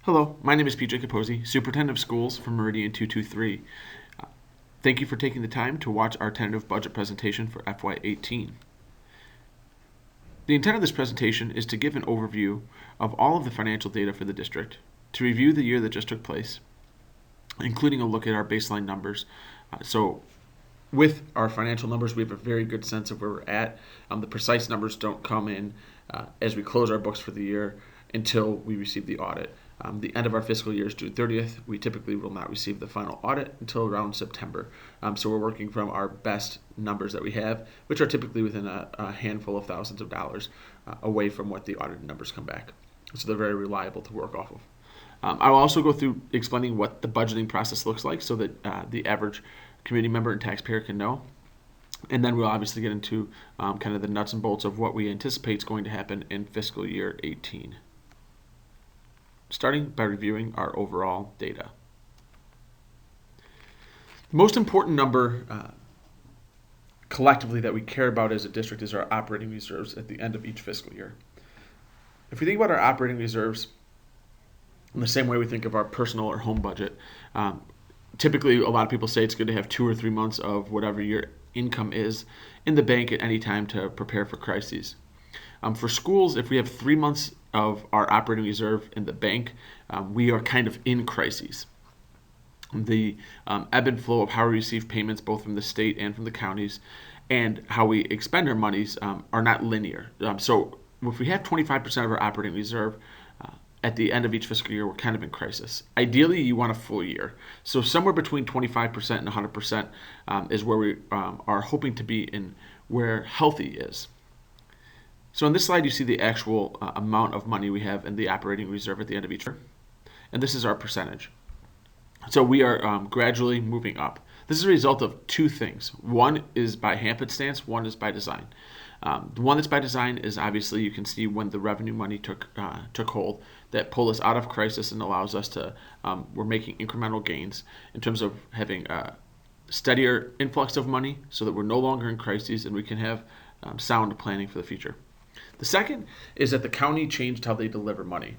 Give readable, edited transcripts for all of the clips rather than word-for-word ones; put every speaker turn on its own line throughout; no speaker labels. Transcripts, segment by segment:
Hello, my name is PJ CAPOSEY, Superintendent of Schools for Meridian 223. Thank you for taking the time to watch our tentative budget presentation for FY18. The intent of this presentation is to give an overview of all of the financial data for the district, to review the year that just took place, including a look at our baseline numbers. So with our financial numbers, we have a very good sense of where we're at. The precise numbers don't come in as we close our books for the year until we receive the audit. The end of our fiscal year is June 30th. We typically will not receive the final audit until around September. So we're working from our best numbers that we have, which are typically within a handful of thousands of dollars away from what the audited numbers come back. So they're very reliable to work off of. I'll also go through explaining what the budgeting process looks like so that the average community member and taxpayer can know. And then we'll obviously get into kind of the nuts and bolts of what we anticipate is going to happen in fiscal year 18. Starting by reviewing our overall data. The most important number collectively that we care about as a district is our operating reserves at the end of each fiscal year. If we think about our operating reserves in the same way we think of our personal or home budget, typically a lot of people say it's good to have 2 or 3 months of whatever your income is in the bank at any time to prepare for crises. For schools, if we have 3 months of our operating reserve in the bank, we are kind of in crises. The ebb and flow of how we receive payments both from the state and from the counties and how we expend our monies are not linear. So if we have 25% of our operating reserve at the end of each fiscal year, we're kind of in crisis. Ideally, you want a full year. So somewhere between 25% and 100% is where we are hoping to be in where healthy is. So on this slide, you see the actual amount of money we have in the operating reserve at the end of each year. And this is our percentage. So we are gradually moving up. This is a result of two things. One is by happenstance, one is by design. The one that's by design is obviously you can see when the revenue money took hold that pulled us out of crisis and allows us to, we're making incremental gains in terms of having a steadier influx of money so that we're no longer in crises and we can have sound planning for the future. The second is that the county changed how they deliver money.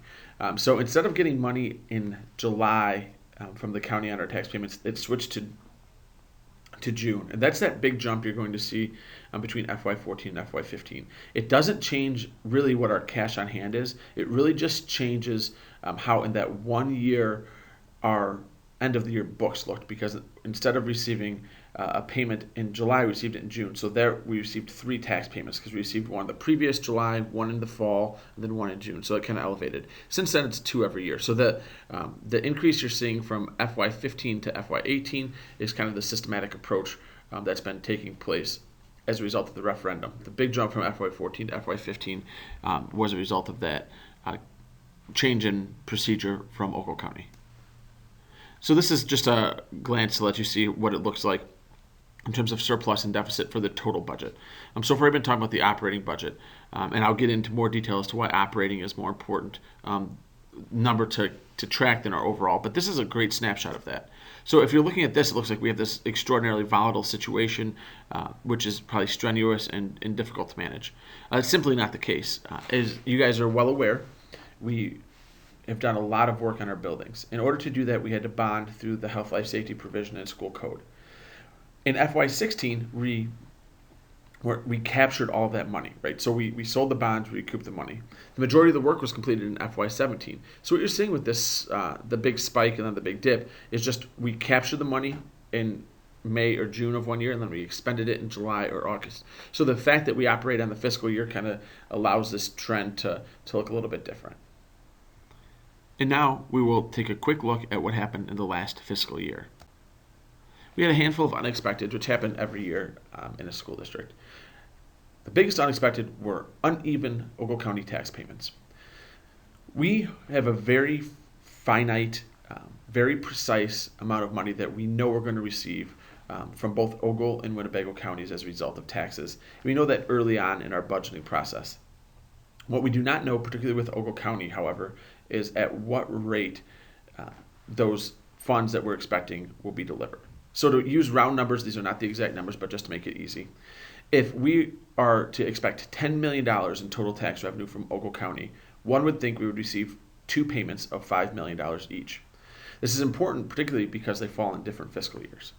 So instead of getting money in July from the county on our tax payments, it switched to June. And that's that big jump you're going to see between FY14 and FY15. It doesn't change really what our cash on hand is. It really just changes how in that 1 year our end of the year books looked, because instead of receiving a payment in July, we received it in June. So there we received 3 tax payments because we received one the previous July, one in the fall, and then one in June. So it kind of elevated. Since then, it's 2 every year. So the increase you're seeing from FY15 to FY18 is kind of the systematic approach that's been taking place as a result of the referendum. The big jump from FY14 to FY15 was a result of that change in procedure from Ogle County. So this is just a glance to let you see what it looks like in terms of surplus and deficit for the total budget. So far I've been talking about the operating budget, and I'll get into more detail as to why operating is more important number to track than our overall, but this is a great snapshot of that. So if you're looking at this, it looks like we have this extraordinarily volatile situation, which is probably strenuous and difficult to manage. It's simply not the case. As you guys are well aware, we have done a lot of work on our buildings. In order to do that, we had to bond through the health, life, safety provision and school code. In FY16, we captured all of that money, right? So we sold the bonds, we recouped the money. The majority of the work was completed in FY17. So what you're seeing with this, the big spike and then the big dip, is just we captured the money in May or June of 1 year, and then we expended it in July or August. So the fact that we operate on the fiscal year kind of allows this trend to look a little bit different. And now we will take a quick look at what happened in the last fiscal year. We had a handful of unexpected, which happen every year in a school district. The biggest unexpected were uneven Ogle County tax payments. We have a very finite, very precise amount of money that we know we're going to receive from both Ogle and Winnebago counties as a result of taxes. We know that early on in our budgeting process. What we do not know, particularly with Ogle County, however, is at what rate those funds that we're expecting will be delivered. So to use round numbers, these are not the exact numbers, but just to make it easy. If we are to expect $10 million in total tax revenue from Ogle County, one would think we would receive 2 payments of $5 million each. This is important particularly because they fall in different fiscal years.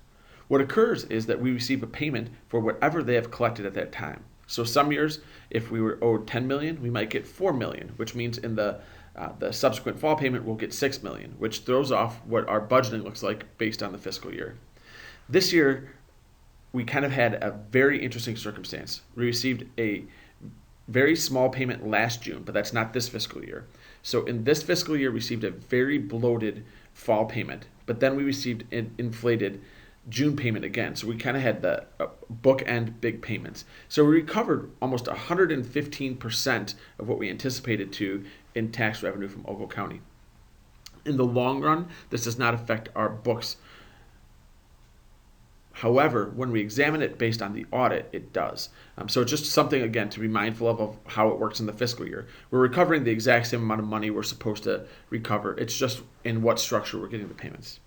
What occurs is that we receive a payment for whatever they have collected at that time. So some years, if we were owed $10 million, we might get $4 million, which means in the subsequent fall payment we'll get $6 million, which throws off what our budgeting looks like based on the fiscal year. This year, we kind of had a very interesting circumstance. We received a very small payment last June, but that's not this fiscal year. So in this fiscal year, we received a very bloated fall payment, but then we received an inflated June payment again. So we kind of had the bookend big payments. So we recovered almost 115% of what we anticipated to in tax revenue from Ogle County. In the long run, this does not affect our books. However, when we examine it based on the audit, it does. So it's just something, again, to be mindful of how it works in the fiscal year. We're recovering the exact same amount of money we're supposed to recover. It's just in what structure we're getting the payments.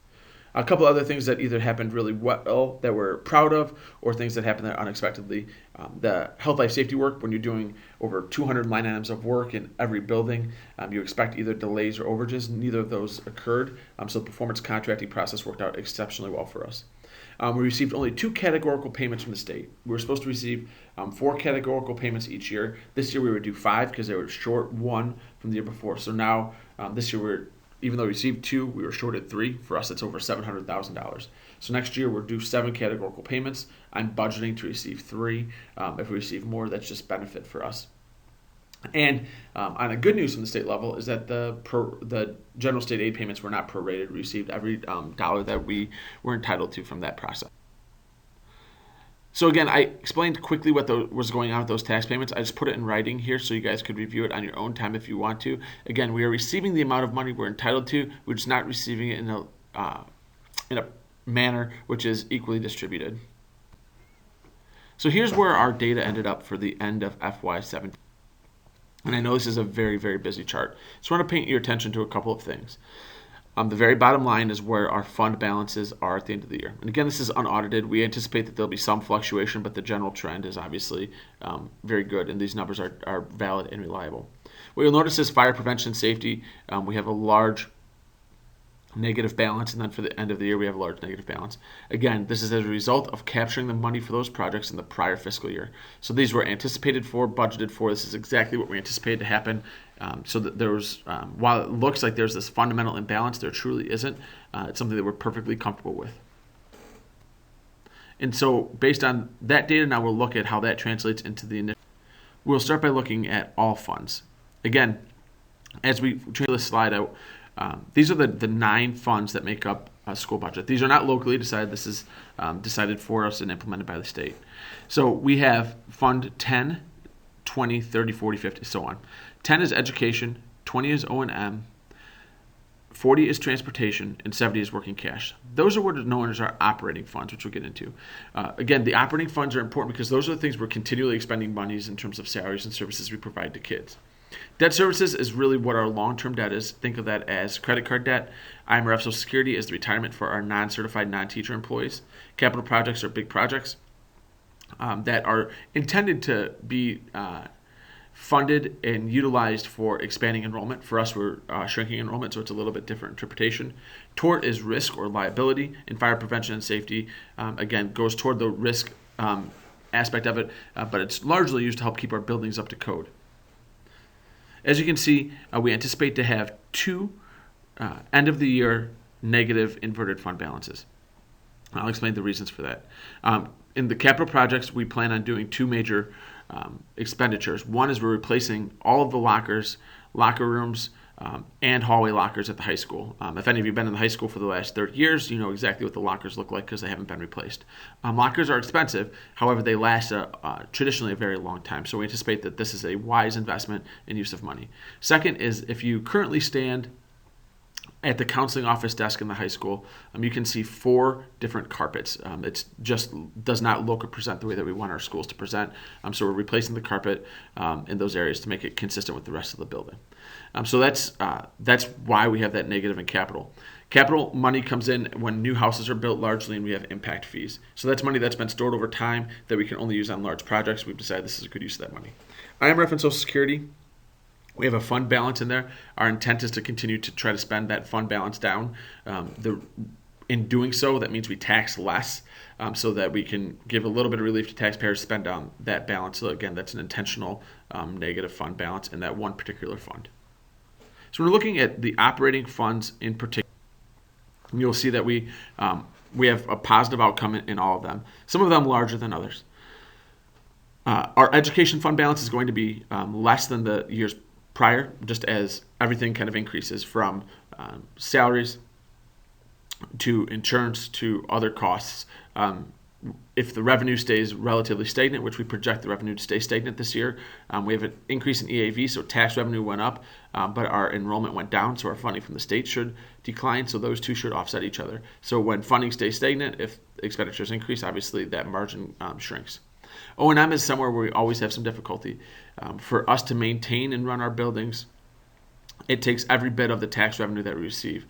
A couple other things that either happened really well that we're proud of, or things that happened there unexpectedly. The health, life, safety work, when you're doing over 200 line items of work in every building, you expect either delays or overages. Neither of those occurred. So the performance contracting process worked out exceptionally well for us. We received only 2 categorical payments from the state. We were supposed to receive 4 categorical payments each year. This year we would do 5 because they were short 1 from the year before. So now this year even though we received 2, we were short at 3. For us, it's over $700,000. So next year we'll do 7 categorical payments. I'm budgeting to receive 3. If we receive more, that's just benefit for us. And on a good news from the state level is that the general state aid payments were not prorated. We received every dollar that we were entitled to from that process. So again, I explained quickly what was going on with those tax payments. I just put it in writing here so you guys could review it on your own time if you want to. Again, we are receiving the amount of money we're entitled to. We're just not receiving it in a manner which is equally distributed. So here's where our data ended up for the end of FY17. And I know this is a very, very busy chart. So I want to paint your attention to a couple of things. The very bottom line is where our fund balances are at the end of the year. And again, this is unaudited. We anticipate that there'll be some fluctuation, but the general trend is obviously very good, and these numbers are valid and reliable. What you'll notice is fire prevention and safety. We have a large negative balance, and then for the end of the year, we have a large negative balance. Again, this is as a result of capturing the money for those projects in the prior fiscal year. So these were anticipated for, budgeted for. This is exactly what we anticipated to happen. So that there was, while it looks like there's this fundamental imbalance, there truly isn't. It's something that we're perfectly comfortable with. And so based on that data, now we'll look at how that translates into the initial. We'll start by looking at all funds. Again, as we trace this slide out, these are the 9 funds that make up a school budget. These are not locally decided. This is decided for us and implemented by the state. So we have Fund 10, 20, 30, 40, 50, so on. 10 is education, 20 is O&M, 40 is transportation, and 70 is working cash. Those are what are known as our operating funds, which we'll get into. Again, the operating funds are important because those are the things we're continually expending monies in terms of salaries and services we provide to kids. Debt services is really what our long-term debt is. Think of that as credit card debt. IMRF Social Security is the retirement for our non-certified, non-teacher employees. Capital projects are big projects that are intended to be funded and utilized for expanding enrollment. For us, we're shrinking enrollment, so it's a little bit different interpretation. Tort is risk or liability, and fire prevention and safety, again, goes toward the risk aspect of it, but it's largely used to help keep our buildings up to code. As you can see, we anticipate to have 2 end-of-the-year negative inverted fund balances. I'll explain the reasons for that. In the capital projects, we plan on doing 2 major expenditures. One is we're replacing all of the lockers, locker rooms, and hallway lockers at the high school. If any of you have been in the high school for the last 30 years, you know exactly what the lockers look like because they haven't been replaced. Lockers are expensive. However, they last traditionally a very long time. So we anticipate that this is a wise investment in use of money. Second is if you currently stand at the counseling office desk in the high school, you can see 4 different carpets. It just does not look or present the way that we want our schools to present. So we're replacing the carpet in those areas to make it consistent with the rest of the building. So that's why we have that negative in capital. Capital money comes in when new houses are built largely and we have impact fees. So that's money that's been stored over time that we can only use on large projects. We've decided this is a good use of that money. IMRF and Social Security. We have a fund balance in there. Our intent is to continue to try to spend that fund balance down. In doing so, that means we tax less, so that we can give a little bit of relief to taxpayers, spend down that balance. So again, that's an intentional negative fund balance in that one particular fund. So we're looking at the operating funds in particular. You'll see that we have a positive outcome in all of them, some of them larger than others. Our education fund balance is going to be less than the years prior, just as everything kind of increases from salaries to insurance to other costs. If the revenue stays relatively stagnant, which we project the revenue to stay stagnant this year, we have an increase in EAV, so tax revenue went up, but our enrollment went down, so our funding from the state should decline, so those two should offset each other. So when funding stays stagnant, if expenditures increase, obviously that margin shrinks. O&M is somewhere where we always have some difficulty. For us to maintain and run our buildings, it takes every bit of the tax revenue that we receive.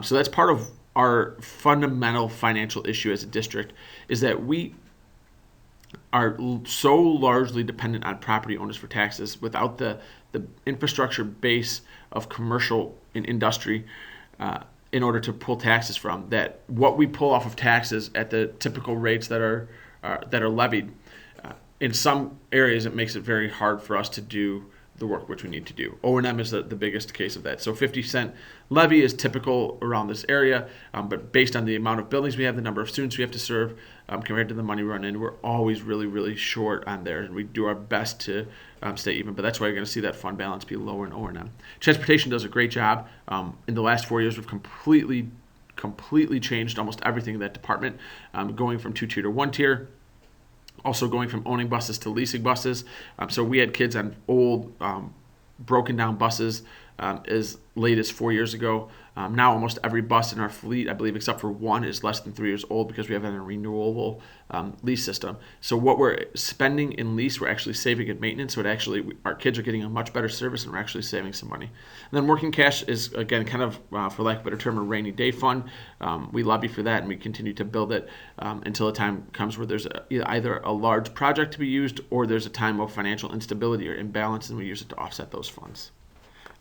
So that's part of our fundamental financial issue as a district, is that we are so largely dependent on property owners for taxes without the infrastructure base of commercial and industry in order to pull taxes from, that what we pull off of taxes at the typical rates that are levied, in some areas it makes it very hard for us to do the work which we need to do. O&M is the biggest case of that. So 50-cent levy is typical around this area, but based on the amount of buildings we have, the number of students we have to serve, compared to the money run in, we're always really, really short on there, and we do our best to stay even, but that's why you're going to see that fund balance be lower in O&M. Transportation does a great job. In the last 4 years, we've completely changed almost everything in that department, going from 2-tier to 1-tier. Also going from owning buses to leasing buses. So we had kids on old, broken down buses as late as 4 years ago. Now almost every bus in our fleet, I believe except for one, is less than 3 years old because we have a renewable lease system. So what we're spending in lease, we're actually saving in maintenance. So our kids are getting a much better service, and we're actually saving some money. And then working cash is, again, kind of, for lack of a better term, a rainy day fund. We lobby for that, and we continue to build it until a time comes where there's either a large project to be used, or there's a time of financial instability or imbalance, and we use it to offset those funds.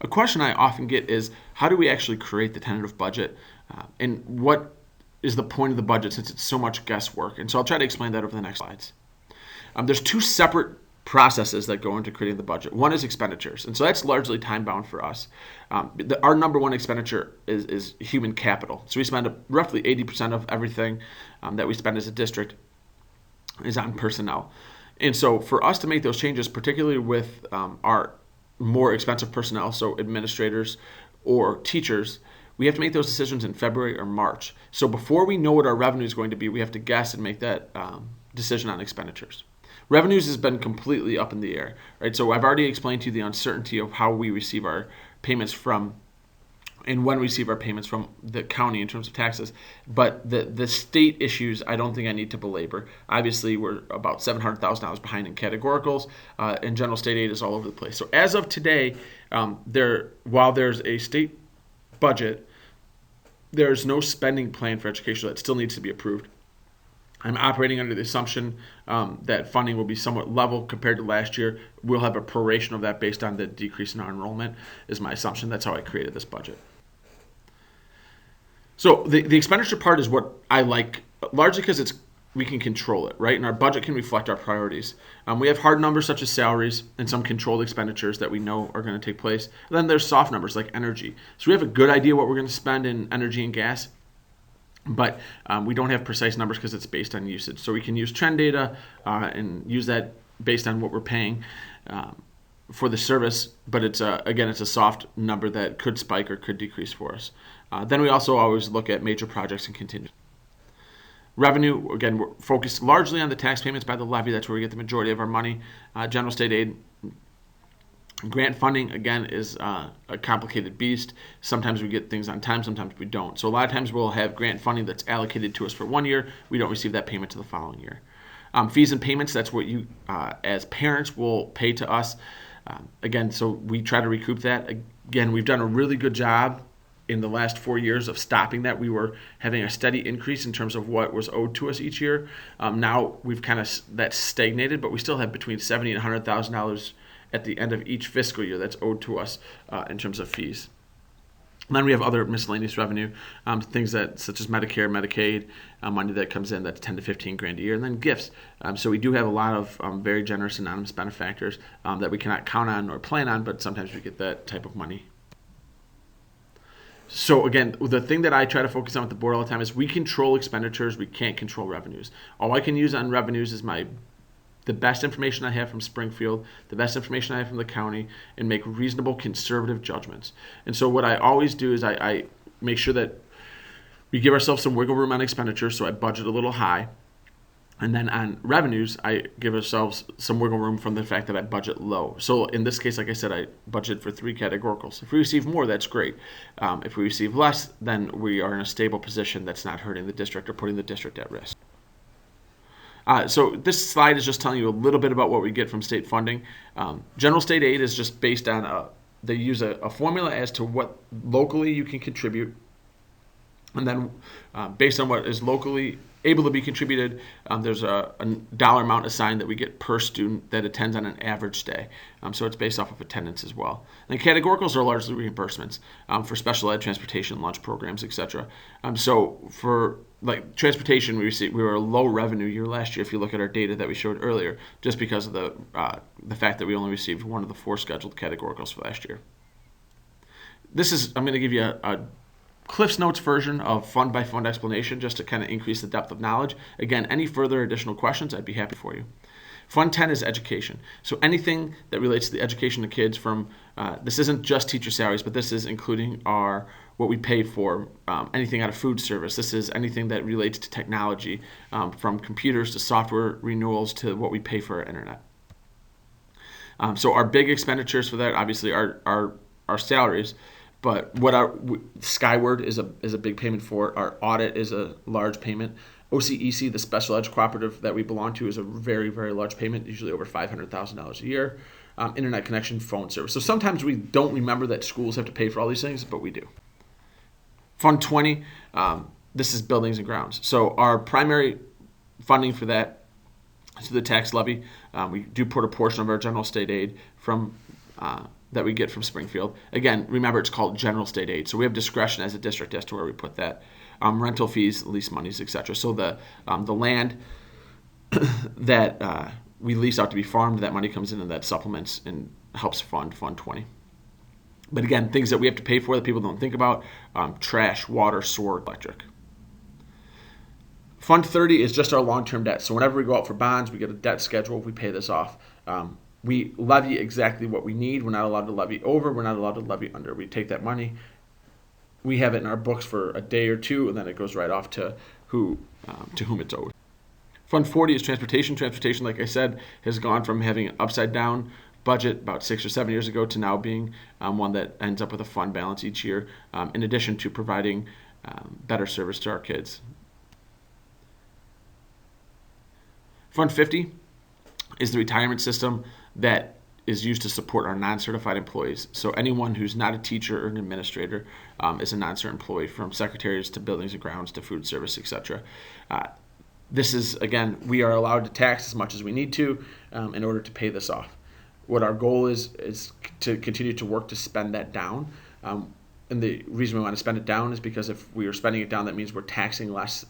A question I often get is, how do we actually create the tentative budget? And what is the point of the budget, since it's so much guesswork? And so I'll try to explain that over the next slides. There's two separate processes that go into creating the budget. One is expenditures, and so that's largely time-bound for us. Our number one expenditure is human capital. So we spend roughly 80% of everything that we spend as a district is on personnel. And so for us to make those changes, particularly with our more expensive personnel, so administrators or teachers, we have to make those decisions in February or March. So before we know what our revenue is going to be, we have to guess and make that decision on expenditures. Revenues has been completely up in the air, right? So I've already explained to you the uncertainty of how we receive our payments from, and when we receive our payments from the county in terms of taxes. But the state issues, I don't think I need to belabor. Obviously, we're about $700,000 behind in categoricals, and general state aid is all over the place. So as of today, while there's a state budget, there's no spending plan for education that still needs to be approved. I'm operating under the assumption that funding will be somewhat level compared to last year. We'll have a proration of that based on the decrease in our enrollment, is my assumption. That's how I created this budget. So the expenditure part is what I like, largely because we can control it, right? And our budget can reflect our priorities. We have hard numbers such as salaries and some controlled expenditures that we know are going to take place. And then there's soft numbers like energy. So we have a good idea what we're going to spend in energy and gas, but we don't have precise numbers because it's based on usage. So we can use trend data and use that based on what we're paying for the service, but it's a soft number that could spike or could decrease for us. Then we also always look at major projects and contingencies. Revenue, again, we're focused largely on the tax payments by the levy. That's where we get the majority of our money. General state aid. Grant funding, again, is a complicated beast. Sometimes we get things on time, sometimes we don't. So a lot of times we'll have grant funding that's allocated to us for 1 year. We don't receive that payment to the following year. Fees and payments, that's what you, as parents, will pay to us. Again, so we try to recoup that. Again, we've done a really good job in the last 4 years of stopping that. We were having a steady increase in terms of what was owed to us each year. Now we've kind of, that's stagnated, but we still have between $70,000 and $100,000 at the end of each fiscal year that's owed to us in terms of fees. And then we have other miscellaneous revenue, things that such as Medicare, Medicaid, money that comes in that's 10 to 15 grand a year, and then gifts. So we do have a lot of very generous anonymous benefactors that we cannot count on or plan on, but sometimes we get that type of money. So again, the thing that I try to focus on with the board all the time is we control expenditures, we can't control revenues. All I can use on revenues is the best information I have from Springfield, the best information I have from the county, and make reasonable conservative judgments. And so what I always do is I make sure that we give ourselves some wiggle room on expenditures, so I budget a little high. And then on revenues, I give ourselves some wiggle room from the fact that I budget low. So in this case, like I said, I budget for 3 categoricals. If we receive more, that's great. If we receive less, then we are in a stable position that's not hurting the district or putting the district at risk. So this slide is just telling you a little bit about what we get from state funding. General state aid is just based on, they use a formula as to what locally you can contribute. And then based on what is locally able to be contributed, there's a dollar amount assigned that we get per student that attends on an average day. So it's based off of attendance as well. And categoricals are largely reimbursements for special ed, transportation, lunch programs, etc. So for like transportation, we were a low revenue year last year if you look at our data that we showed earlier, just because of the fact that we only received 1 of the 4 scheduled categoricals for last year. I'm going to give you a Cliff's Notes version of fund by fund explanation just to kind of increase the depth of knowledge. Again, any further additional questions, I'd be happy for you. Fund 10 is education. So anything that relates to the education of kids from, this isn't just teacher salaries, but this is including what we pay for, anything out of food service. This is anything that relates to technology, from computers to software renewals to what we pay for our internet. So our big expenditures for that obviously are our salaries. But what Skyward is a big payment for. Our audit is a large payment. OCEC, the special ed cooperative that we belong to, is a very, very large payment, usually over $500,000 a year. Internet connection, phone service. So sometimes we don't remember that schools have to pay for all these things, but we do. Fund 20, this is buildings and grounds. So our primary funding for that is the tax levy. We do put a portion of our general state aid from that we get from Springfield. Again, remember it's called general state aid, so we have discretion as a district as to where we put that. Rental fees, lease monies, etc. So the land that we lease out to be farmed, that money comes in and that supplements and helps fund Fund 20. But again, things that we have to pay for that people don't think about, trash, water, sewer, electric. Fund 30 is just our long-term debt. So whenever we go out for bonds, we get a debt schedule, we pay this off. We levy exactly what we need. We're not allowed to levy over. We're not allowed to levy under. We take that money. We have it in our books for a day or two, and then it goes right off to whom it's owed. Fund 40 is transportation. Transportation, like I said, has gone from having an upside-down budget about 6 or 7 years ago to now being one that ends up with a fund balance each year, in addition to providing better service to our kids. Fund 50 is the retirement system that is used to support our non-certified employees. So anyone who's not a teacher or an administrator is a non-cert employee, from secretaries to buildings and grounds to food service, etc. This is, again, we are allowed to tax as much as we need to in order to pay this off. What our goal is to continue to work to spend that down. And the reason we want to spend it down is because if we are spending it down, that means we're taxing less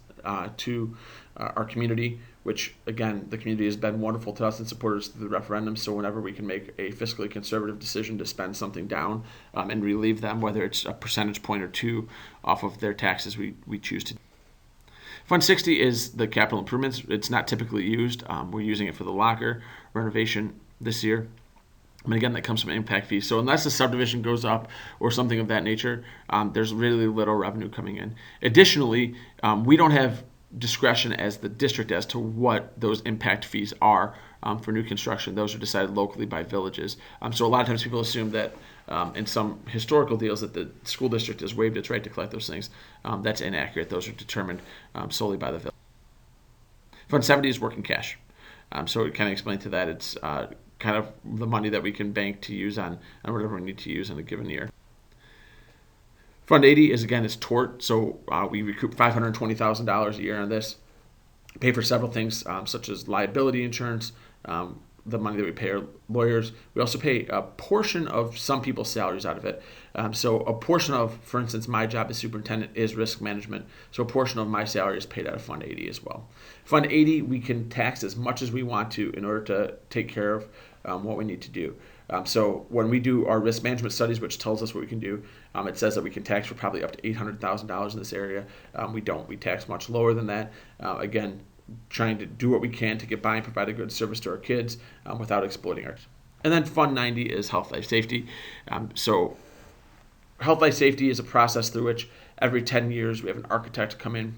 to our community, which, again, the community has been wonderful to us and supported us through the referendum. So whenever we can make a fiscally conservative decision to spend something down and relieve them, whether it's a percentage point or 2 off of their taxes, we choose to. Fund 60 is the capital improvements. It's not typically used. We're using it for the locker renovation this year. And again, that comes from impact fees. So unless the subdivision goes up or something of that nature, there's really little revenue coming in. Additionally, we don't have discretion as the district as to what those impact fees are for new construction. Those are decided locally by villages. So a lot of times people assume that in some historical deals that the school district has waived its right to collect those things. That's inaccurate. Those are determined solely by the village. Fund 70 is working cash. So it kind of explained to that. It's kind of the money that we can bank to use on whatever we need to use in a given year. Fund 80 is, again, it's tort. So we recoup $520,000 a year on this. Pay for several things such as liability insurance, the money that we pay our lawyers. We also pay a portion of some people's salaries out of it. So a portion of, for instance, my job as superintendent is risk management. So a portion of my salary is paid out of Fund 80 as well. Fund 80, we can tax as much as we want to in order to take care of what we need to do. So when we do our risk management studies, which tells us what we can do, it says that we can tax for probably up to $800,000 in this area. We don't. We tax much lower than that. Again, trying to do what we can to get by and provide a good service to our kids without exploiting ours. And then Fund 90 is Health, Life, Safety. So Health, Life, Safety is a process through which every 10 years we have an architect come in,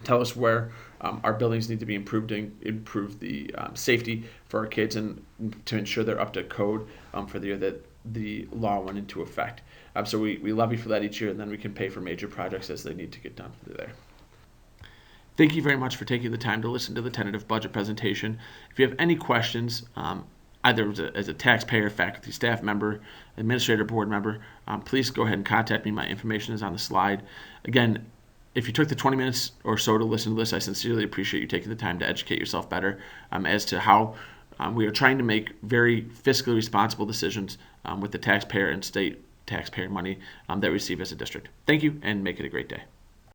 tell us where our buildings need to be improved and improve the safety for our kids and to ensure they're up to code for the year that the law went into effect. So we levy for that each year, and then we can pay for major projects as they need to get done through there. Thank you very much for taking the time to listen to the tentative budget presentation. If you have any questions, either as a taxpayer, faculty, staff member, administrator, board member, please go ahead and contact me. My information is on the slide. Again, if you took the 20 minutes or so to listen to this, I sincerely appreciate you taking the time to educate yourself better as to how we are trying to make very fiscally responsible decisions with the taxpayer and state taxpayer money that we receive as a district. Thank you, and make it a great day.